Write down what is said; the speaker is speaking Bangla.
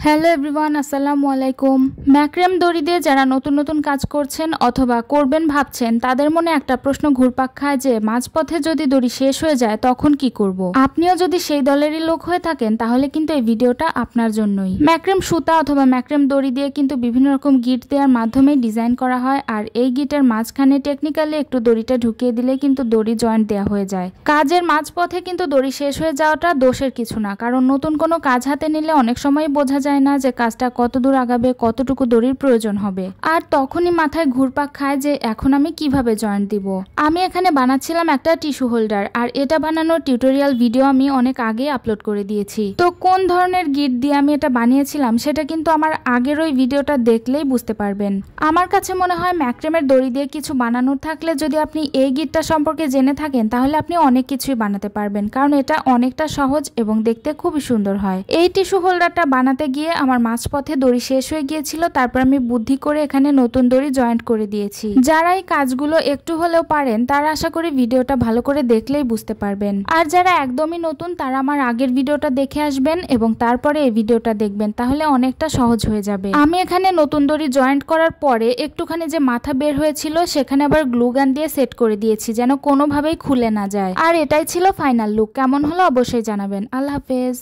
হ্যালো এভরিওয়ান, আসসালামু আলাইকুম। ম্যাক্রেম দড়ি দিয়ে যারা নতুন নতুন কাজ করছেন অথবা করবেন ভাবছেন, তাদের মনে একটা প্রশ্ন ঘুরপাক খায় যে মাঝপথে যদি দড়ি শেষ হয়ে যায় তখন কি করব। আপনিও যদি সেই দলেরই লোক হয়ে থাকেন তাহলে কিন্তু এই ভিডিওটা আপনার জন্যই। ম্যাক্রেম সুতা অথবা ম্যাক্রেম দড়ি দিয়ে কিন্তু বিভিন্ন রকম গিট দেওয়ার মাধ্যমে ডিজাইন করা হয়, আর এই গিটের মাঝখানে টেকনিক্যালি একটু দড়িটা ঢুকিয়ে দিলে কিন্তু দড়ি জয়েন্ট দেওয়া হয়ে যায়। কাজের মাঝপথে কিন্তু দড়ি শেষ হয়ে যাওয়াটা দোষের কিছু না, কারণ নতুন কোনো কাজ হাতে নিলে অনেক সময় বোঝা যায় না যে কাজটা কত দূর আগাবে, কতটুকু দড়ির প্রয়োজন হবে, আর তখনই মাথায় ঘুরপাক খায় যে এখন আমি কিভাবে জয়েন্ট দিব। আমি এখানে বানাচ্ছিলাম একটা টিস্যু হোল্ডার, আর এটা বানানোর টিউটোরিয়াল ভিডিও আমি অনেক আগে আপলোড করে দিয়েছি। তো কোন ধরনের গিট দিয়ে আমি এটা বানিয়েছিলাম সেটা কিন্তু আমার আগের ওই ভিডিওটা দেখলেই বুঝতে পারবেন। আমার কাছে মনে হয় ম্যাক্রেমের দড়ি দিয়ে কিছু বানানোর থাকলে যদি আপনি এই গিটটা সম্পর্কে জেনে থাকেন তাহলে আপনি অনেক কিছুই বানাতে পারবেন, কারণ এটা অনেকটা সহজ এবং দেখতে খুবই সুন্দর হয়। এই টিস্যু হোল্ডারটা বানাতে গিয়ে আমার মাঝপথে দড়ি শেষ হয়ে গিয়েছিল, তারপর আমি বুদ্ধি করে এখানে নতুন দড়ি জয়েন্ট করে দিয়েছি। যারা এই কাজগুলো একটু হলেও পারেন তারা আশা করি ভিডিওটা ভালো করে দেখলেই বুঝতে পারবেন, আর যারা একদমই নতুন তারা আমার আগের ভিডিওটা দেখে আসবেন এবং তারপরে এই ভিডিওটা দেখবেন, তাহলে অনেকটা সহজ হয়ে যাবে। আমি এখানে নতুন দড়ি জয়েন্ট করার পরে একটুখানি যে মাথা বের হয়েছিল সেখানে আবার গ্লু গান দিয়ে সেট করে দিয়েছি যেন কোনোভাবেই খুলে না যায়। আর এটাই ছিল ফাইনাল লুক। কেমন হলো অবশ্যই জানাবেন। আল্লাহ হাফেজ।